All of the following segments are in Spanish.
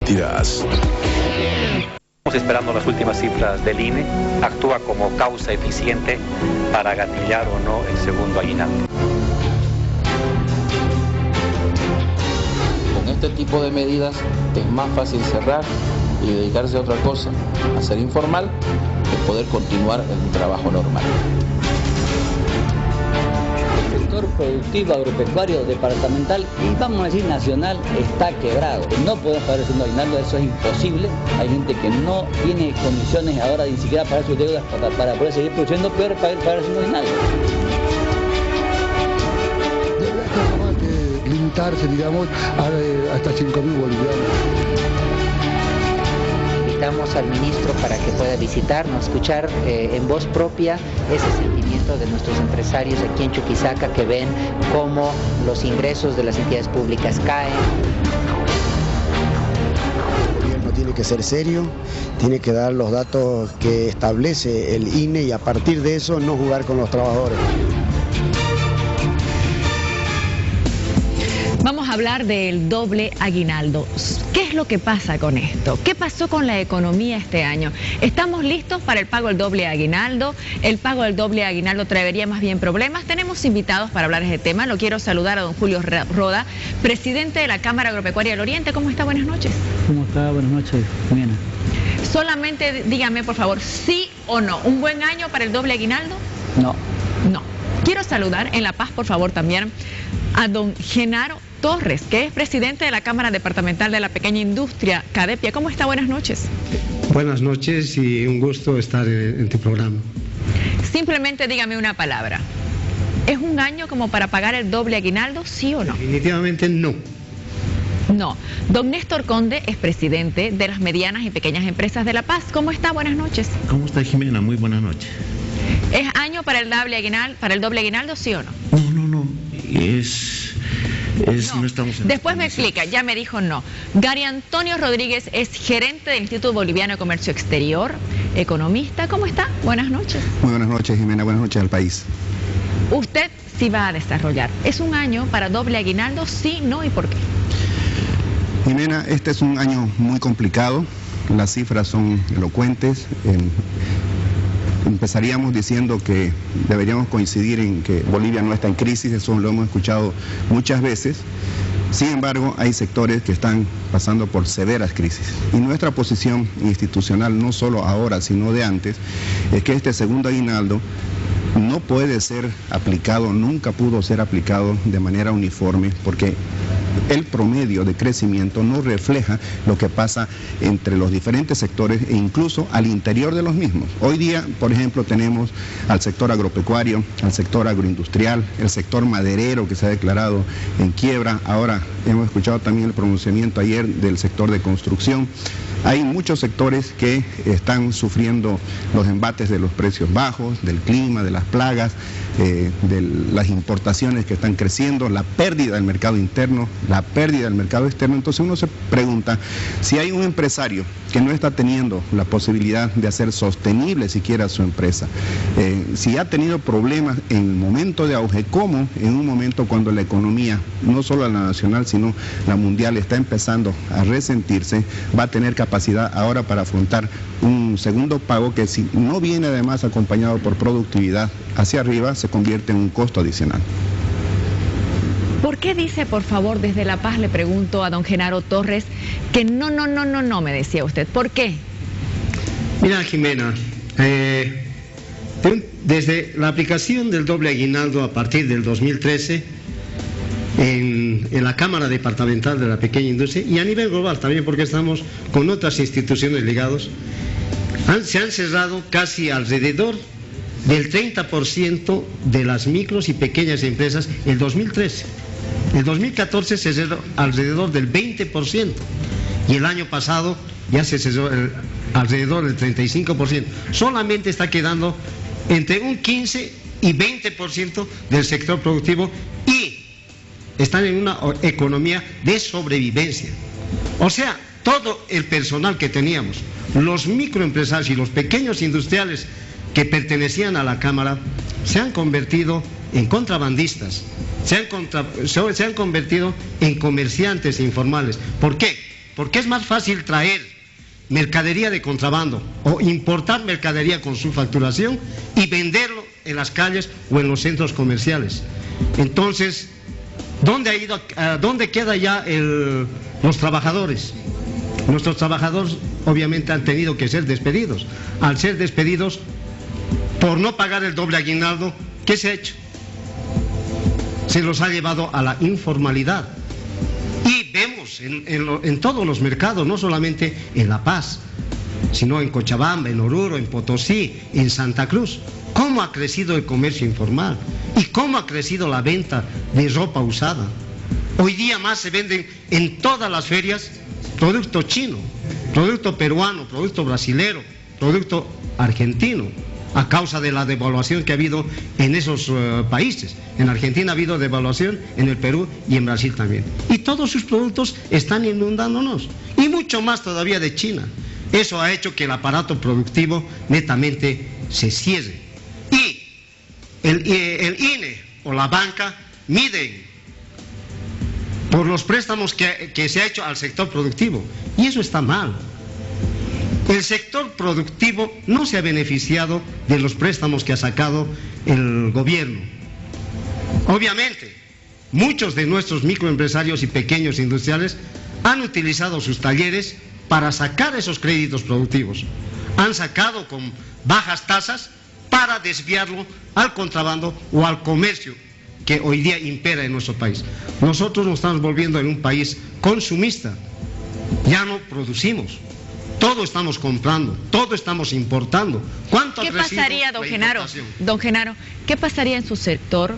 identidad. Estamos esperando las últimas cifras del INE. Actúa como causa eficiente para gatillar o no el segundo aguinaldo. Con este tipo de medidas es más fácil cerrar y dedicarse a otra cosa, a ser informal, que poder continuar en un trabajo normal. El sector productivo agropecuario departamental y vamos a decir nacional está quebrado. No podemos pagar el segundo aguinaldo, eso es imposible. Hay gente que no tiene condiciones ahora de ni siquiera pagar sus deudas para poder seguir produciendo, peor pagar el segundo aguinaldo. Debería limitarse, digamos, hasta 5.000 bolivianos. Invitamos al ministro para que pueda visitarnos, escuchar en voz propia ese sentimiento de nuestros empresarios aquí en Chuquisaca que ven cómo los ingresos de las entidades públicas caen. El gobierno tiene que ser serio, tiene que dar los datos que establece el INE y a partir de eso no jugar con los trabajadores. Vamos a hablar del doble aguinaldo. ¿Qué es lo que pasa con esto? ¿Qué pasó con la economía este año? ¿Estamos listos para el pago del doble aguinaldo? ¿El pago del doble aguinaldo traería más bien problemas? Tenemos invitados para hablar de este tema. Lo quiero saludar a don Julio Roda, presidente de la Cámara Agropecuaria del Oriente. ¿Cómo está? Buenas noches. ¿Cómo está? Buenas noches, bien. Solamente dígame, por favor, sí o no. ¿Un buen año para el doble aguinaldo? No. No. Quiero saludar en La Paz, por favor, también a don Genaro Torres, que es presidente de la Cámara Departamental de la Pequeña Industria, Cadepia. ¿Cómo está? Buenas noches. Buenas noches y un gusto estar en tu programa. Simplemente dígame una palabra. ¿Es un año como para pagar el doble aguinaldo, sí o no? Definitivamente no. No. Don Néstor Conde es presidente de las medianas y pequeñas empresas de La Paz. ¿Cómo está? Buenas noches. ¿Cómo está, Jimena? Muy buenas noches. ¿Es año para el doble aguinaldo, sí o no? No. No estamos Después me explica, ya me dijo no. Gary Antonio Rodríguez es gerente del Instituto Boliviano de Comercio Exterior, economista. ¿Cómo está? Buenas noches. Muy buenas noches, Jimena. Buenas noches al país. Usted sí va a desarrollar. ¿Es un año para doble aguinaldo? Sí, no y por qué. Jimena, este es un año muy complicado. Las cifras son elocuentes. Empezaríamos diciendo que deberíamos coincidir en que Bolivia no está en crisis, eso lo hemos escuchado muchas veces. Sin embargo, hay sectores que están pasando por severas crisis. Y nuestra posición institucional, no solo ahora, sino de antes, es que este segundo aguinaldo no puede ser aplicado, nunca pudo ser aplicado de manera uniforme, porque el promedio de crecimiento no refleja lo que pasa entre los diferentes sectores e incluso al interior de los mismos. Hoy día, por ejemplo, tenemos al sector agropecuario, al sector agroindustrial, el sector maderero que se ha declarado en quiebra. Ahora hemos escuchado también el pronunciamiento ayer del sector de construcción. Hay muchos sectores que están sufriendo los embates de los precios bajos, del clima, de las plagas, de las importaciones que están creciendo, la pérdida del mercado interno, la pérdida del mercado externo. Entonces uno se pregunta si hay un empresario que no está teniendo la posibilidad de hacer sostenible siquiera su empresa, si ha tenido problemas en el momento de auge, ¿cómo en un momento cuando la economía, no solo la nacional, sino la mundial, está empezando a resentirse, va a tener capacidad ahora para afrontar un segundo pago que, si no viene además acompañado por productividad hacia arriba, se convierte en un costo adicional? ¿Por qué dice, por favor, desde La Paz, le pregunto a don Genaro Torres, que no, me decía usted? ¿Por qué? Mira, Jimena, desde la aplicación del doble aguinaldo a partir del 2013, en la Cámara Departamental de la Pequeña Industria y a nivel global también, porque estamos con otras instituciones ligadas, se han cerrado casi alrededor del 30% de las micros y pequeñas empresas en 2013. En 2014 se cerró alrededor del 20% y el año pasado ya se cerró alrededor del 35%. Solamente está quedando entre un 15 y 20% del sector productivo y están en una economía de sobrevivencia. O sea, todo el personal que teníamos, los microempresarios y los pequeños industriales que pertenecían a la Cámara, se han convertido en contrabandistas, se han convertido en comerciantes informales. ¿Por qué? porque es más fácil traer mercadería de contrabando o importar mercadería con su facturación y venderlo en las calles o en los centros comerciales. Entonces, ¿dónde queda ya los trabajadores? Nuestros trabajadores obviamente han tenido que ser despedidos. Al ser despedidos, por no pagar el doble aguinaldo, ¿qué se ha hecho? Se los ha llevado a la informalidad. Y vemos en todos los mercados, no solamente en La Paz, sino en Cochabamba, en Oruro, en Potosí, en Santa Cruz, cómo ha crecido el comercio informal y cómo ha crecido la venta de ropa usada. Hoy día más se venden en todas las ferias producto chino, producto peruano, producto brasilero, producto argentino, a causa de la devaluación que ha habido en esos países. En Argentina ha habido devaluación, en el Perú y en Brasil también. Y todos sus productos están inundándonos, y mucho más todavía de China. Eso ha hecho que el aparato productivo netamente se cierre. Y el INE o la banca miden por los préstamos que se ha hecho al sector productivo, y eso está mal. El sector productivo no se ha beneficiado de los préstamos que ha sacado el gobierno. Obviamente, muchos de nuestros microempresarios y pequeños industriales han utilizado sus talleres para sacar esos créditos productivos. Han sacado con bajas tasas para desviarlo al contrabando o al comercio que hoy día impera en nuestro país. Nosotros nos estamos volviendo en un país consumista. Ya no producimos. Todo estamos comprando, todo estamos importando. ¿Cuánto ¿Qué pasaría, don Genaro? Don Genaro, ¿qué pasaría en su sector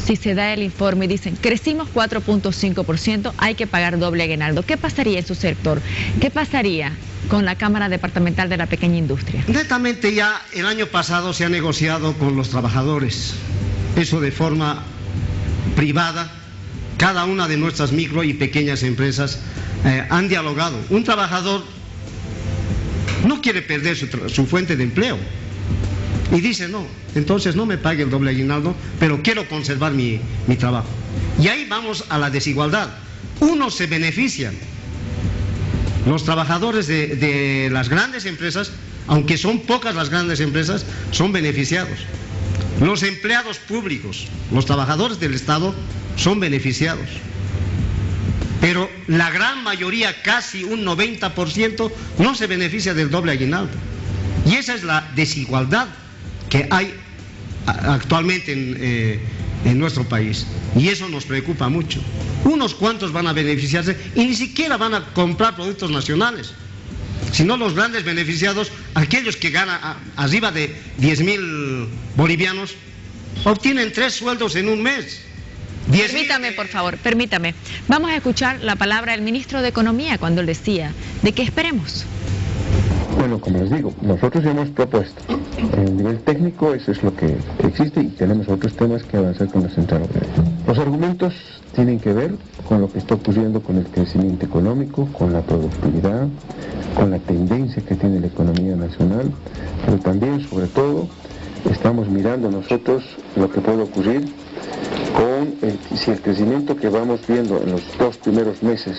si se da el informe y dicen, crecimos 4.5%, hay que pagar doble aguinaldo? ¿Qué pasaría en su sector? ¿Qué pasaría con la Cámara Departamental de la Pequeña Industria? Netamente ya el año pasado se ha negociado con los trabajadores, eso de forma privada. Cada una de nuestras micro y pequeñas empresas han dialogado. Un trabajador no quiere perder su fuente de empleo y dice, no, entonces no me pague el doble aguinaldo, pero quiero conservar mi trabajo. Y ahí vamos a la desigualdad. Unos se benefician, los trabajadores de las grandes empresas, aunque son pocas las grandes empresas, son beneficiados. Los empleados públicos, los trabajadores del Estado, son beneficiados. Pero la gran mayoría, casi un 90%, no se beneficia del doble aguinaldo. Y esa es la desigualdad que hay actualmente en nuestro país. Y eso nos preocupa mucho. Unos cuantos van a beneficiarse y ni siquiera van a comprar productos nacionales, sino los grandes beneficiados, aquellos que ganan arriba de 10.000 bolivianos, obtienen 3 sueldos en un mes. Permítame, por favor, permítame. Vamos a escuchar la palabra del ministro de Economía cuando él decía de que esperemos. Bueno, como les digo, nosotros hemos propuesto, en el nivel técnico eso es lo que existe, y tenemos otros temas que avanzar con la Central Obrera. Los argumentos tienen que ver con lo que está ocurriendo con el crecimiento económico, con la productividad, con la tendencia que tiene la economía nacional, pero también, sobre todo, estamos mirando nosotros lo que puede ocurrir con si el crecimiento que vamos viendo en los 2 primeros meses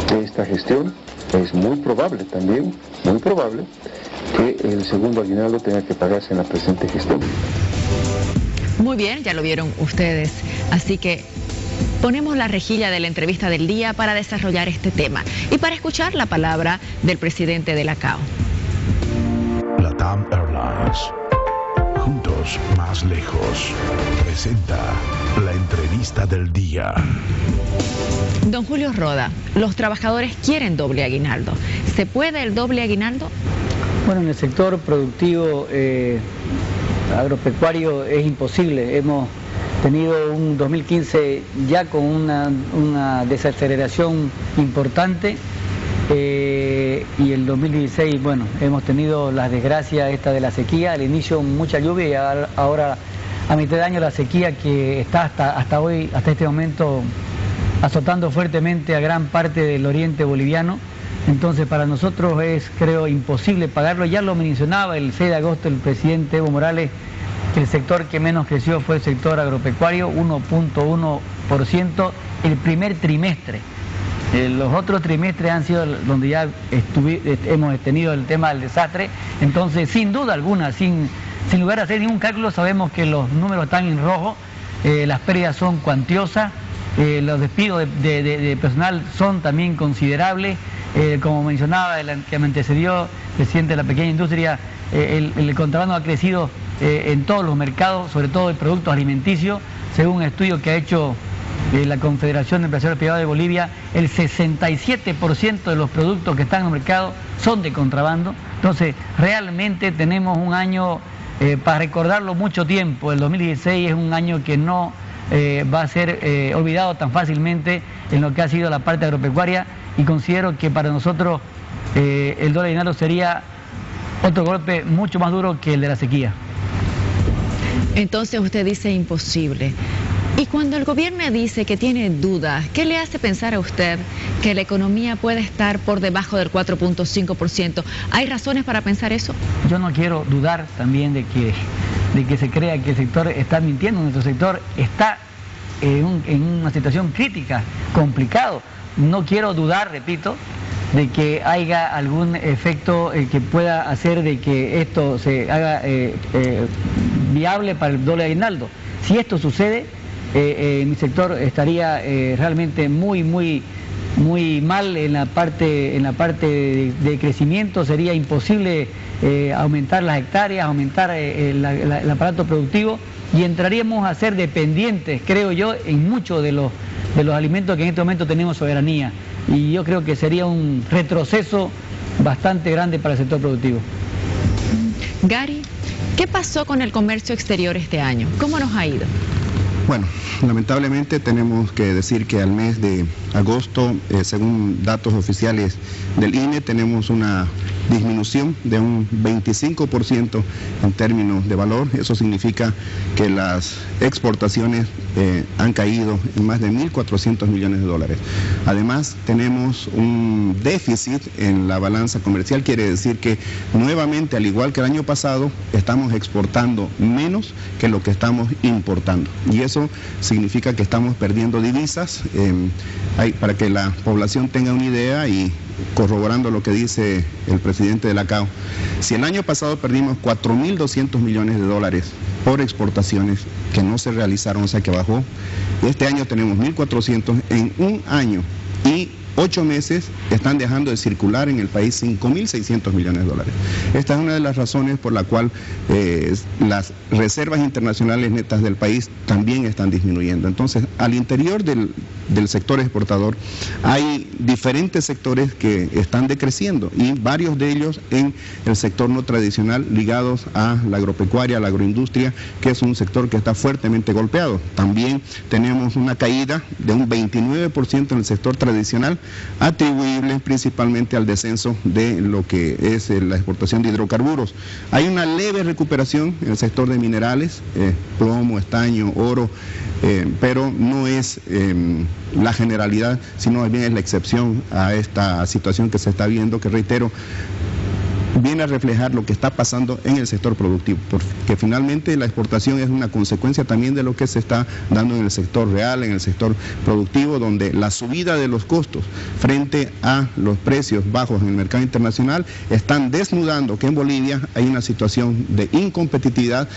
de esta gestión, es muy probable también, muy probable, que el segundo aguinaldo tenga que pagarse en la presente gestión. Muy bien, ya lo vieron ustedes, así que ponemos la rejilla de la entrevista del día para desarrollar este tema y para escuchar la palabra del presidente de la CAO. LATAM Airlines, juntos más lejos, presenta la entrevista del día. Don Julio Roda, los trabajadores quieren doble aguinaldo. ¿Se puede el doble aguinaldo? Bueno, en el sector productivo agropecuario es imposible. Hemos tenido un 2015 ya con una desaceleración importante y el 2016, bueno, hemos tenido la desgracia esta de la sequía, al inicio mucha lluvia y ahora a mitad de año la sequía que está hasta hoy, hasta este momento, azotando fuertemente a gran parte del oriente boliviano. Entonces para nosotros es, creo, imposible pagarlo. Ya lo mencionaba el 6 de agosto el presidente Evo Morales, que el sector que menos creció fue el sector agropecuario, 1.1% el primer trimestre. Los otros trimestres han sido donde ya hemos tenido el tema del desastre. Entonces, sin duda alguna, sin lugar a hacer ningún cálculo, sabemos que los números están en rojo, las pérdidas son cuantiosas, los despidos de personal son también considerables. Como mencionaba el que me antecedió, presidente de la pequeña industria, el contrabando ha crecido en todos los mercados, sobre todo en productos alimenticios. Según un estudio que ha hecho la Confederación de Empresarios Privados de Bolivia, el 67% de los productos que están en el mercado son de contrabando. Entonces, realmente tenemos un año para recordarlo mucho tiempo. El 2016 es un año que no va a ser olvidado tan fácilmente en lo que ha sido la parte agropecuaria, y considero que para nosotros el dólar aguinaldo sería otro golpe mucho más duro que el de la sequía. Entonces usted dice imposible. Y cuando el gobierno dice que tiene dudas, ¿qué le hace pensar a usted que la economía puede estar por debajo del 4.5%? ¿Hay razones para pensar eso? Yo no quiero dudar también de que se crea que el sector está mintiendo. Nuestro sector está en una situación crítica, complicado. No quiero dudar, repito, de que haya algún efecto que pueda hacer de que esto se haga viable para el doble aguinaldo. Si esto sucede, mi sector estaría realmente muy mal en la parte de crecimiento. Sería imposible aumentar las hectáreas, aumentar el aparato productivo, y entraríamos a ser dependientes, creo yo, en muchos de los alimentos que en este momento tenemos soberanía, y yo creo que sería un retroceso bastante grande para el sector productivo. Gary, ¿qué pasó con el comercio exterior este año? ¿Cómo nos ha ido? Bueno, lamentablemente tenemos que decir que al mes de agosto, según datos oficiales del INE, tenemos una disminución de un 25% en términos de valor. Eso significa que las exportaciones han caído en más de 1.400 millones de dólares. Además, tenemos un déficit en la balanza comercial, quiere decir que nuevamente, al igual que el año pasado, estamos exportando menos que lo que estamos importando. Y eso significa que estamos perdiendo divisas. Para que la población tenga una idea, y corroborando lo que dice el presidente de la CAO, si el año pasado perdimos 4.200 millones de dólares por exportaciones que no se realizaron, o sea que bajó, este año tenemos 1.400 en un año, y 8 meses están dejando de circular en el país 5.600 millones de dólares. Esta es una de las razones por la cual las reservas internacionales netas del país también están disminuyendo. Entonces, al interior del sector exportador hay diferentes sectores que están decreciendo, y varios de ellos en el sector no tradicional, ligados a la agropecuaria, a la agroindustria, que es un sector que está fuertemente golpeado. También tenemos una caída de un 29% en el sector tradicional, atribuible principalmente al descenso de lo que es la exportación de hidrocarburos. Hay una leve recuperación en el sector de minerales, plomo, estaño, oro, pero no es la generalidad, sino más bien es la excepción a esta situación que se está viendo, que, reitero, viene a reflejar lo que está pasando en el sector productivo, porque finalmente la exportación es una consecuencia también de lo que se está dando en el sector real, en el sector productivo, donde la subida de los costos frente a los precios bajos en el mercado internacional están desnudando que en Bolivia hay una situación de incompetitividad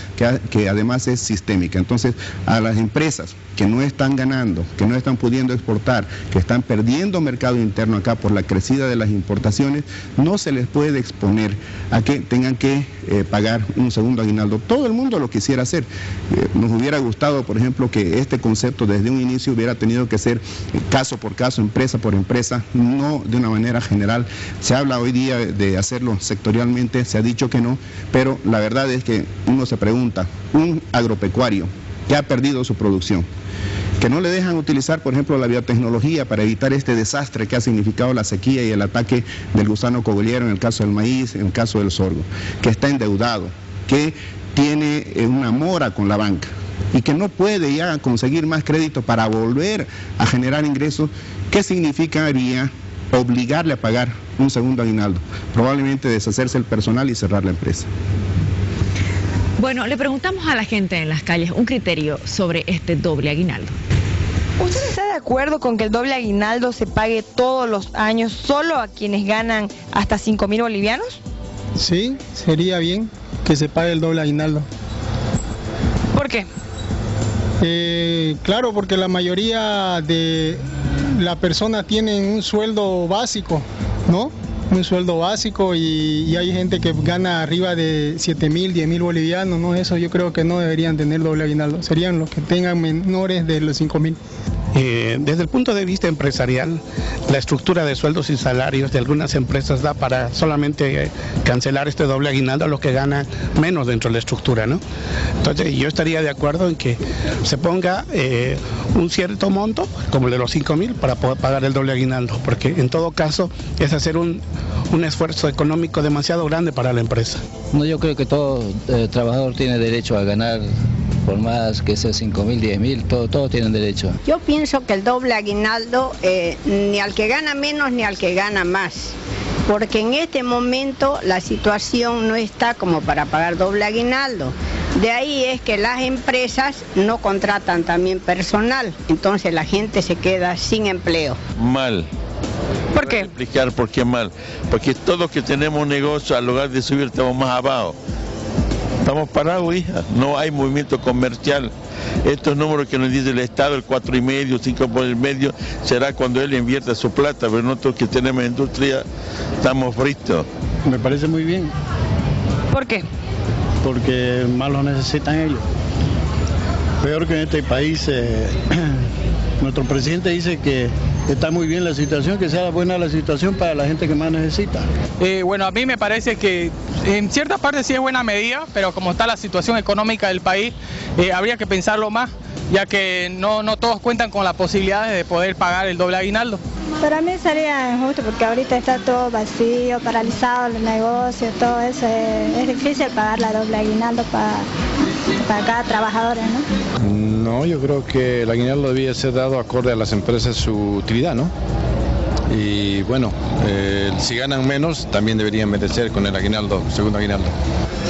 que además es sistémica. Entonces, a las empresas que no están ganando, que no están pudiendo exportar, que están perdiendo mercado interno acá por la crecida de las importaciones, no se les puede exponer a que tengan que pagar un segundo aguinaldo. Todo el mundo lo quisiera hacer. Nos hubiera gustado, por ejemplo, que este concepto desde un inicio hubiera tenido que ser caso por caso, empresa por empresa, no de una manera general. Se habla hoy día de hacerlo sectorialmente, se ha dicho que no, pero la verdad es que uno se pregunta, un agropecuario que ha perdido su producción, que no le dejan utilizar, por ejemplo, la biotecnología para evitar este desastre que ha significado la sequía y el ataque del gusano cogollero en el caso del maíz, en el caso del sorgo, que está endeudado, que tiene una mora con la banca y que no puede ya conseguir más crédito para volver a generar ingresos. ¿Qué significaría obligarle a pagar un segundo aguinaldo? Probablemente deshacerse el personal y cerrar la empresa. Bueno, le preguntamos a la gente en las calles un criterio sobre este doble aguinaldo. ¿Usted está de acuerdo con que el doble aguinaldo se pague todos los años solo a quienes ganan hasta 5.000 bolivianos? Sí, sería bien que se pague el doble aguinaldo. ¿Por qué? Claro, porque la mayoría de la persona tienen un sueldo básico, ¿no? Un sueldo básico y hay gente que gana arriba de 7.000, 10.000 bolivianos, ¿no? Eso yo creo que no deberían tener doble aguinaldo, serían los que tengan menores de los 5.000. Desde el punto de vista empresarial, la estructura de sueldos y salarios de algunas empresas da para solamente cancelar este doble aguinaldo a los que ganan menos dentro de la estructura, ¿no? Entonces yo estaría de acuerdo en que se ponga un cierto monto, como el de los 5.000, para poder pagar el doble aguinaldo, porque en todo caso es hacer un esfuerzo económico demasiado grande para la empresa. No, yo creo que todo trabajador tiene derecho a ganar, por más que sea 5.000, 10.000, todos tienen derecho. Yo pienso que el doble aguinaldo ni al que gana menos ni al que gana más, porque en este momento la situación no está como para pagar doble aguinaldo. De ahí es que las empresas no contratan también personal, entonces la gente se queda sin empleo. Mal. ¿Por qué? Voy a explicar por qué mal. Porque todos que tenemos un negocio, al lugar de subir, estamos más abajo. Estamos parados, hija. No hay movimiento comercial. Estos números que nos dice el Estado, el 4,5, 5 por el medio, será cuando él invierta su plata, pero nosotros que tenemos industria estamos fritos. Me parece muy bien. ¿Por qué? Porque más lo necesitan ellos. Peor que en este país, nuestro presidente dice que está muy bien la situación, que sea buena la situación para la gente que más necesita. Bueno, a mí me parece que en cierta parte sí es buena medida, pero como está la situación económica del país, habría que pensarlo más, ya que no todos cuentan con las posibilidades de poder pagar el doble aguinaldo. Para mí sería injusto porque ahorita está todo vacío, paralizado el negocio, todo eso. Es difícil pagar la doble aguinaldo para cada trabajador, ¿no? No, yo creo que el aguinaldo debía ser dado acorde a las empresas su utilidad, ¿no? Y bueno, si ganan menos, también deberían merecer con el aguinaldo, segundo aguinaldo.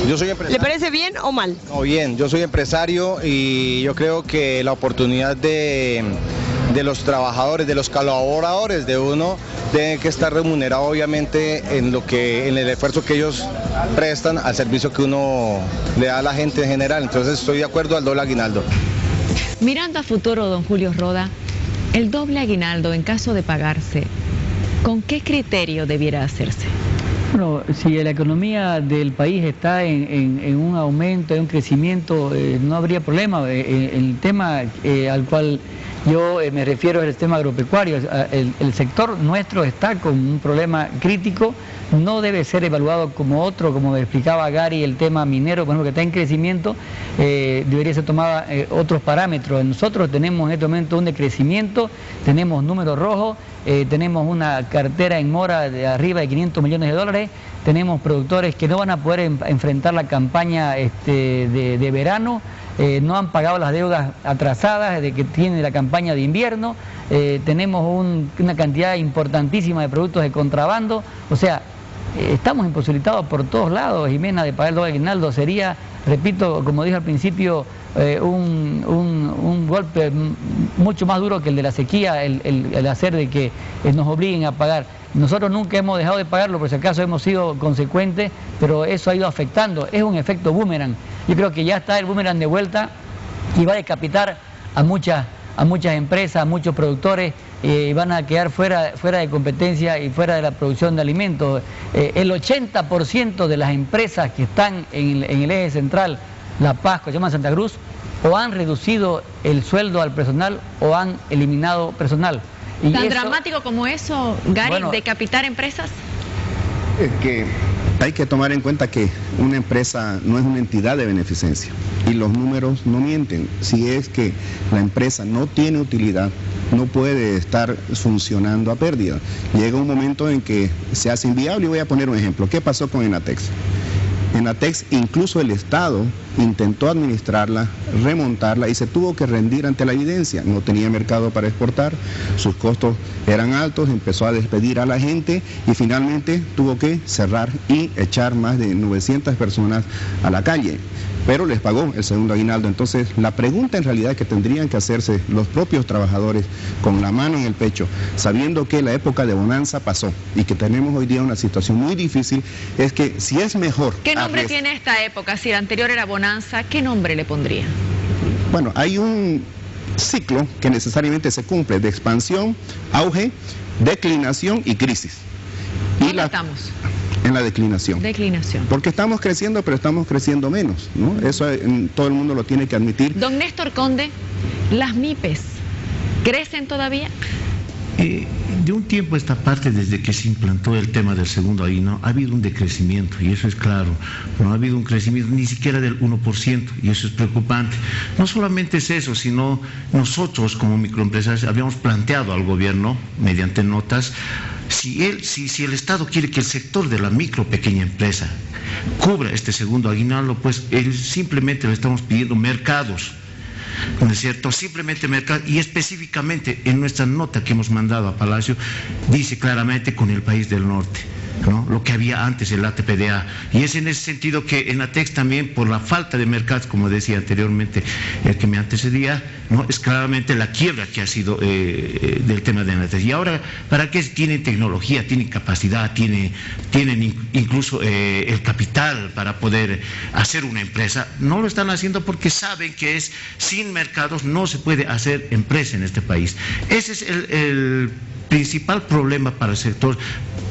Yo soy empresario. ¿Le parece bien o mal? No, bien, yo soy empresario y yo creo que la oportunidad de los trabajadores, de los colaboradores de uno, deben que estar remunerados obviamente en el esfuerzo que ellos prestan al servicio que uno le da a la gente en general. Entonces estoy de acuerdo al doble aguinaldo. Mirando a futuro, don Julio Roda, el doble aguinaldo en caso de pagarse, ¿con qué criterio debiera hacerse? Bueno, si la economía del país está en un aumento, en un crecimiento, no habría problema. El tema al cual yo me refiero es el tema agropecuario. El sector nuestro está con un problema crítico, no debe ser evaluado como otro, como explicaba Gary, el tema minero, por ejemplo, que está en crecimiento, debería ser tomada otros parámetros. Nosotros tenemos en este momento un decrecimiento, tenemos números rojos, tenemos una cartera en mora de arriba de 500 millones de dólares, tenemos productores que no van a poder enfrentar la campaña de verano, no han pagado las deudas atrasadas de que tiene la campaña de invierno, tenemos una cantidad importantísima de productos de contrabando, o sea, estamos imposibilitados por todos lados, Jimena, de pagar el doble aguinaldo. Sería, repito, como dije al principio, un golpe mucho más duro que el de la sequía, el hacer de que nos obliguen a pagar. Nosotros nunca hemos dejado de pagarlo, por si acaso hemos sido consecuentes, pero eso ha ido afectando, es un efecto boomerang. Yo creo que ya está el boomerang de vuelta y va a decapitar a muchas empresas, a muchos productores, van a quedar fuera de competencia y fuera de la producción de alimentos. El 80% de las empresas que están en el eje central, La Paz, Cochabamba, Santa Cruz, o han reducido el sueldo al personal o han eliminado personal. ¿Tan dramático como eso, Gary, bueno, decapitar empresas? Es que hay que tomar en cuenta que una empresa no es una entidad de beneficencia y los números no mienten. Si es que la empresa no tiene utilidad, no puede estar funcionando a pérdida. Llega un momento en que se hace inviable y voy a poner un ejemplo. ¿Qué pasó con Enatex? Enatex, incluso el Estado intentó administrarla, remontarla y se tuvo que rendir ante la evidencia. No tenía mercado para exportar, sus costos eran altos, empezó a despedir a la gente y finalmente tuvo que cerrar y echar más de 900 personas a la calle. pero les pagó el segundo aguinaldo. Entonces, la pregunta en realidad que tendrían que hacerse los propios trabajadores con la mano en el pecho, sabiendo que la época de bonanza pasó y que tenemos hoy día una situación muy difícil, es que si es mejor... ¿Qué nombre tiene esta época? Si la anterior era bonanza, ¿qué nombre le pondría? Bueno, hay un ciclo que necesariamente se cumple de expansión, auge, declinación y crisis. ¿Dónde estamos? En la declinación. Declinación. Porque estamos creciendo, pero estamos creciendo menos, ¿no? Eso todo el mundo lo tiene que admitir. Don Néstor Conde, las MIPES, ¿crecen todavía? De un tiempo a esta parte, desde que se implantó el tema del segundo aguinaldo, ha habido un decrecimiento, y eso es claro. No ha habido un crecimiento ni siquiera del 1%, y eso es preocupante. No solamente es eso, sino nosotros como microempresarios habíamos planteado al gobierno, mediante notas, si el Estado quiere que el sector de la micro pequeña empresa cubra este segundo aguinaldo, pues simplemente le estamos pidiendo mercados, ¿no es cierto? Simplemente mercado, y específicamente en nuestra nota que hemos mandado a Palacio, dice claramente con el país del norte, ¿no? Lo que había antes el ATPDA, y es en ese sentido que en ATEX también, por la falta de mercados, como decía anteriormente el que me antecedía, ¿no? Es claramente la quiebra que ha sido del tema de ATEX. Y ahora, ¿para qué? Tienen tecnología, tienen capacidad, tienen incluso el capital para poder hacer una empresa. No lo están haciendo porque saben que sin mercados no se puede hacer empresa en este país. Ese es el principal problema para el sector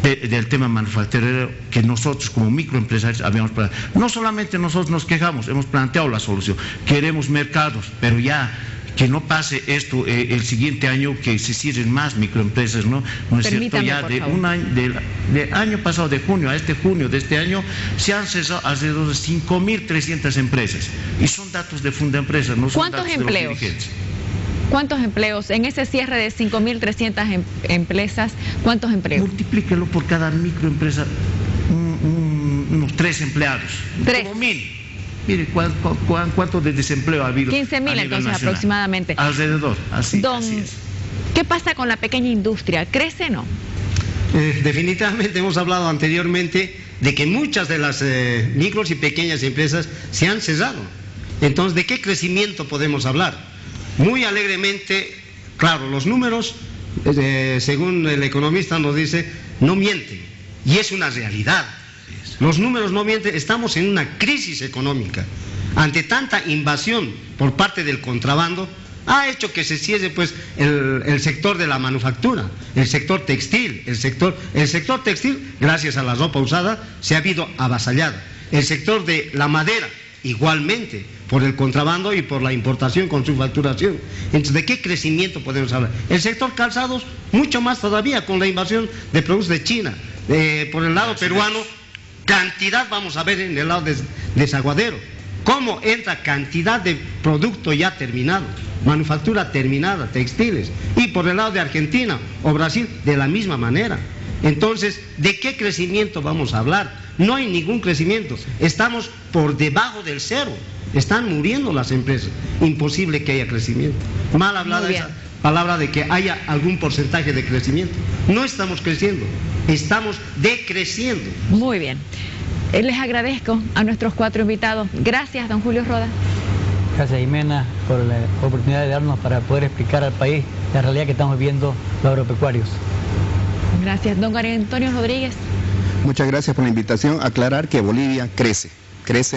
del tema manufacturero, que nosotros como microempresarios habíamos planteado. No solamente nosotros nos quejamos, hemos planteado la solución, queremos mercados, pero ya que no pase esto el siguiente año, que se cierren más microempresas, ¿no? ¿No es cierto? Ya de año pasado, de junio a junio de este año, se han cesado alrededor de 5.300 empresas, y son datos de Fundaempresas, no son datos de los dirigentes. ¿Cuántos empleos? En ese cierre de 5.300 empresas, ¿cuántos empleos? Multiplíquelo por cada microempresa, unos 3 empleados. 3. Como 1.000. Mire, ¿cuánto de desempleo ha habido? 15.000 entonces nacional, aproximadamente. Alrededor, así es. ¿Qué pasa con la pequeña industria? ¿Crece o no? Definitivamente hemos hablado anteriormente de que muchas de las micros y pequeñas empresas se han cerrado. Entonces, ¿de qué crecimiento podemos hablar? Muy alegremente, claro, los números, según el economista nos dice, no mienten, y es una realidad. Los números no mienten, estamos en una crisis económica. Ante tanta invasión por parte del contrabando, ha hecho que se cierre pues el sector de la manufactura, el sector textil. El sector textil, gracias a la ropa usada, se ha habido avasallado. El sector de la madera, igualmente, por el contrabando y por la importación con su facturación. Entonces, ¿de qué crecimiento podemos hablar? El sector calzados, mucho más todavía, con la invasión de productos de China. Por el lado peruano, cantidad vamos a ver en el lado de Desaguadero. ¿Cómo entra cantidad de producto ya terminado? Manufactura terminada, textiles. Y por el lado de Argentina o Brasil, de la misma manera. Entonces, ¿de qué crecimiento vamos a hablar? No hay ningún crecimiento. Estamos por debajo del cero. Están muriendo las empresas. Imposible que haya crecimiento. Mal hablada esa palabra de que haya algún porcentaje de crecimiento. No estamos creciendo, estamos decreciendo. Muy bien. Les agradezco a nuestros 4 invitados. Gracias, don Julio Roda. Gracias, Jimena, por la oportunidad de darnos para poder explicar al país la realidad que estamos viendo los agropecuarios. Gracias, don María Antonio Rodríguez. Muchas gracias por la invitación. Aclarar que Bolivia crece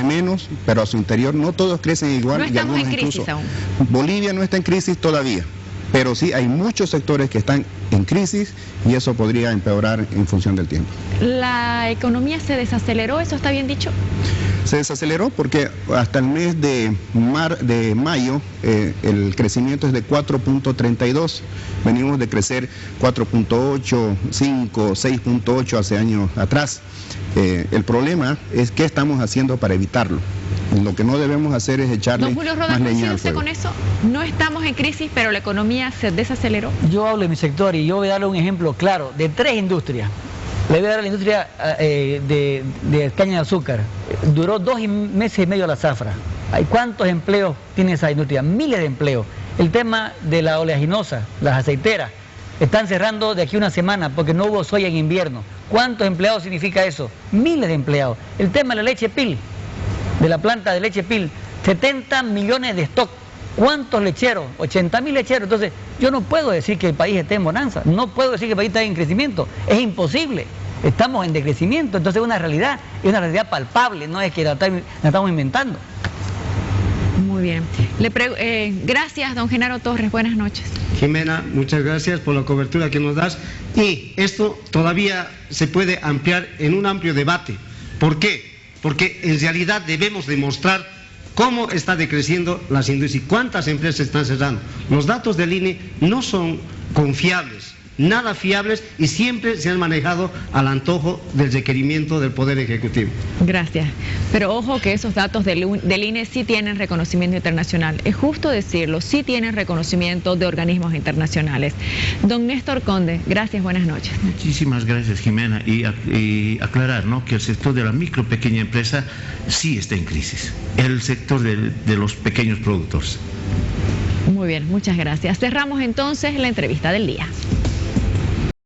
menos, pero a su interior no todos crecen igual. No estamos en crisis aún. Bolivia no está en crisis todavía, pero sí hay muchos sectores que están en crisis y eso podría empeorar en función del tiempo. ¿La economía se desaceleró? ¿Eso está bien dicho? Se desaceleró porque hasta el mes de mayo el crecimiento es de 4.32. Venimos de crecer 4.8, 5, 6.8 hace años atrás. El problema es qué estamos haciendo para evitarlo. Lo que no debemos hacer es echarle Don Julio Roda, más leña al fuego. Con eso, no estamos en crisis, pero la economía se desaceleró. Yo hablo de mi sector y yo voy a darle un ejemplo claro de 3 industrias. Le voy a dar a la industria de caña de azúcar. Duró 2 meses y medio la zafra. ¿Cuántos empleos tiene esa industria? Miles de empleos. El tema de la oleaginosa, las aceiteras, están cerrando de aquí a una semana porque no hubo soya en invierno. ¿Cuántos empleados significa eso? Miles de empleados. El tema de la leche Pil, de la planta de leche Pil, 70 millones de stock. ¿Cuántos lecheros? 80.000 lecheros. Entonces, yo no puedo decir que el país esté en bonanza, no puedo decir que el país está en crecimiento, es imposible. Estamos en decrecimiento, entonces es una realidad palpable, no es que la estamos inventando. Muy bien. Gracias, don Genaro Torres, buenas noches. Jimena, muchas gracias por la cobertura que nos das. Y esto todavía se puede ampliar en un amplio debate. ¿Por qué? Porque en realidad debemos demostrar cómo está decreciendo las industrias y cuántas empresas están cerrando. Los datos del INE no son confiables, nada fiables, y siempre se han manejado al antojo del requerimiento del Poder Ejecutivo. Gracias. Pero ojo que esos datos del INE sí tienen reconocimiento internacional. Es justo decirlo, sí tienen reconocimiento de organismos internacionales. Don Néstor Conde, gracias, buenas noches. Muchísimas gracias, Jimena. Y aclarar, ¿no?, que el sector de la micro pequeña empresa sí está en crisis. El sector de los pequeños productores. Muy bien, muchas gracias. Cerramos entonces la entrevista del día.